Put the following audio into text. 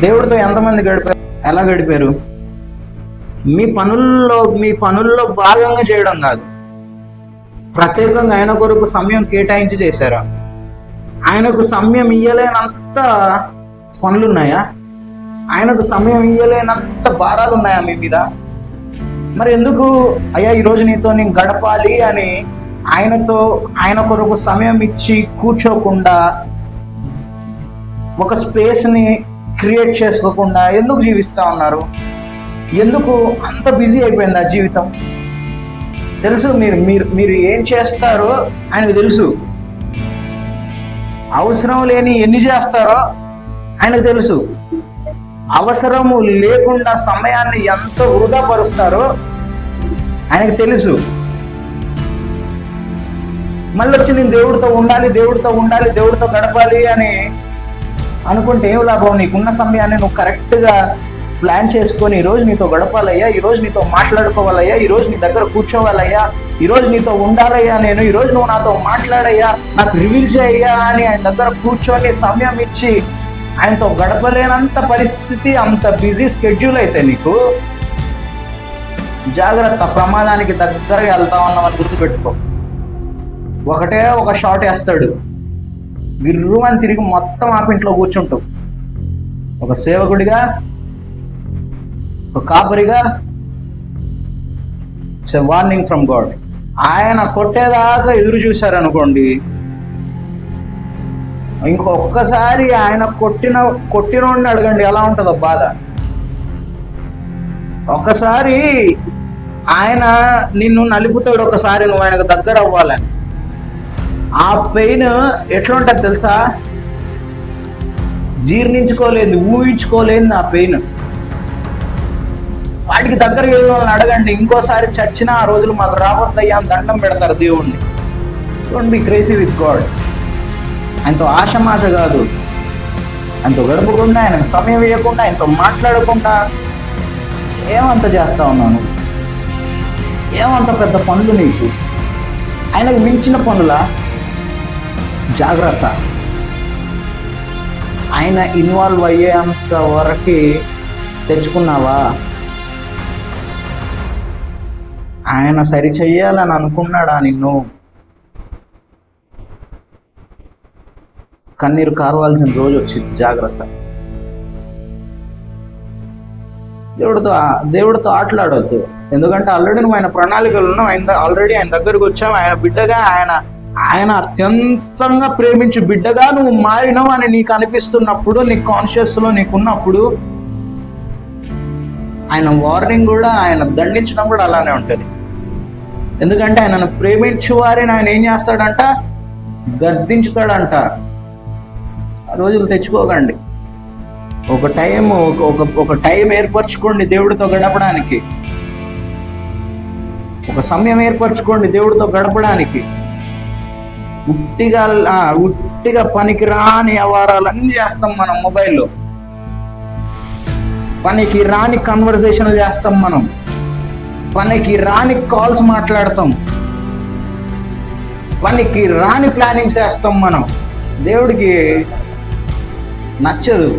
దేవుడితో ఎంతమంది గడిపారు? ఎలా గడిపారు? మీ పనుల్లో భాగంగా చేయడం కాదు, ప్రత్యేకంగా ఆయన కొరకు సమయం కేటాయించి చేశారా? ఆయనకు సమయం ఇయ్యలేనంత పనులున్నాయా? ఆయనకు సమయం ఇయ్యలేనంత భారాలు ఉన్నాయా మీ మీద? మరి ఎందుకు అయ్యా ఈరోజు నీతో నేను గడపాలి అని ఆయన కొరకు సమయం ఇచ్చి కూర్చోకుండా, ఒక స్పేస్ని క్రియేట్ చేసుకోకుండా ఎందుకు జీవిస్తూ ఉన్నారు? ఎందుకు అంత బిజీ అయిపోయింది ఆ జీవితం? తెలుసు మీరు ఏం చేస్తారో ఆయనకు తెలుసు. అవసరం లేని ఎన్ని చేస్తారో ఆయనకు తెలుసు. అవసరము లేకుండా సమయాన్ని ఎంత వృధా పరుస్తారో ఆయనకు తెలుసు. మళ్ళీ వచ్చి నేను దేవుడితో ఉండాలి, దేవుడితో గడపాలి అని అనుకుంటే ఏం లాభం? నీకున్న సమయాన్ని నువ్వు కరెక్ట్గా ప్లాన్ చేసుకొని, ఈరోజు నీతో గడపాలయ్యా, ఈరోజు నీతో మాట్లాడుకోవాలయ్యా, ఈరోజు నీ దగ్గర కూర్చోవాలయ్యా, ఈరోజు నీతో ఉండాలయ్యా, నేను ఈరోజు నువ్వు నాతో మాట్లాడయ్యా, నాకు రివీల్ చేయయ్యా అని ఆయన దగ్గర కూర్చొని సమయం ఇచ్చి ఆయనతో గడపలేనంత పరిస్థితి, అంత బిజీ స్కెడ్యూల్ అయితే నీకు జాగ్రత్త. ప్రమాదానికి దగ్గరగా వెళ్తా ఉన్నామని గుర్తుపెట్టుకో. ఒకటే ఒక షాట్ వేస్తాడు, విర్రుమని తిరిగి మొత్తం ఆపింట్లో కూర్చుంటావు. ఒక సేవకుడిగా, ఒక కాపరిగా, it's a warning from God. ఆయన కొట్టేదాకా ఎదురు చూశారనుకోండి, ఇంకొక్కసారి ఆయన కొట్టినోడిని అడగండి ఎలా ఉంటుందో బాధ. ఒక్కసారి ఆయన నిన్ను నలుపుతాడు, ఒకసారి నువ్వు ఆయనకు దగ్గర అవ్వాలని. ఆ పెయిన్ ఎట్లా ఉంటుంది తెలుసా? జీర్ణించుకోలేదు, ఊహించుకోలేదు ఆ పెయిన్. వాటికి దగ్గరికి వెళ్ళిన వాళ్ళని అడగండి, ఇంకోసారి చచ్చినా ఆ రోజులు మాకు రావద్దయ్యా అని దండం పెడతారు దేవుణ్ణి. Don't be crazy with God. ఆయనతో ఆశమాష కాదు, ఆయనతో గడపకుండా, ఆయనకు సమయం ఇవ్వకుండా, ఆయనతో మాట్లాడకుండా ఏమంత చేస్తా ఉన్నాను? ఏమంత పెద్ద పనులు నీకు? ఆయనకు మించిన పనులా? జాగ్రత్త. ఆయన ఇన్వాల్వ్ అయ్యేంత వరకు తెచ్చుకున్నావా? ఆయన సరి చెయ్యాలని అనుకున్నాడా నిన్ను? కన్నీరు కార్వాల్సిన రోజు వచ్చింది, జాగ్రత్త. దేవుడితో ఆటలాడొద్దు. ఎందుకంటే ఆల్రెడీ నువ్వు ఆయన ప్రణాళికలు ఉన్నావు, ఆల్రెడీ ఆయన దగ్గరకు వచ్చావు. ఆయన బిడ్డగా, ఆయన అత్యంతంగా ప్రేమించు బిడ్డగా నువ్వు మారినావు అని నీకు అనిపిస్తున్నప్పుడు, నీ కాన్షియస్లో నీకున్నప్పుడు, ఆయన వార్నింగ్ కూడా, ఆయన దండించడం కూడా అలానే ఉంటుంది. ఎందుకంటే ఆయనను ప్రేమించు వారిని ఆయన ఏం చేస్తాడంట? గద్దించుతాడంట. ఆ రోజులు తెచ్చుకోకండి. ఒక టైం ఏర్పరచుకోండి దేవుడితో గడపడానికి. ఒక సమయం ఏర్పరచుకోండి దేవుడితో గడపడానికి. ఉట్టిగా పనికిరాని వ్యవహారాలన్నీ చేస్తాం మనం మొబైల్లో. పనికి రాని కన్వర్జేషన్లు చేస్తాం మనం. పనికి రాని కాల్స్ మాట్లాడతాం. పనికి రాని ప్లానింగ్స్ చేస్తాం మనం. దేవుడికి నచ్చదు.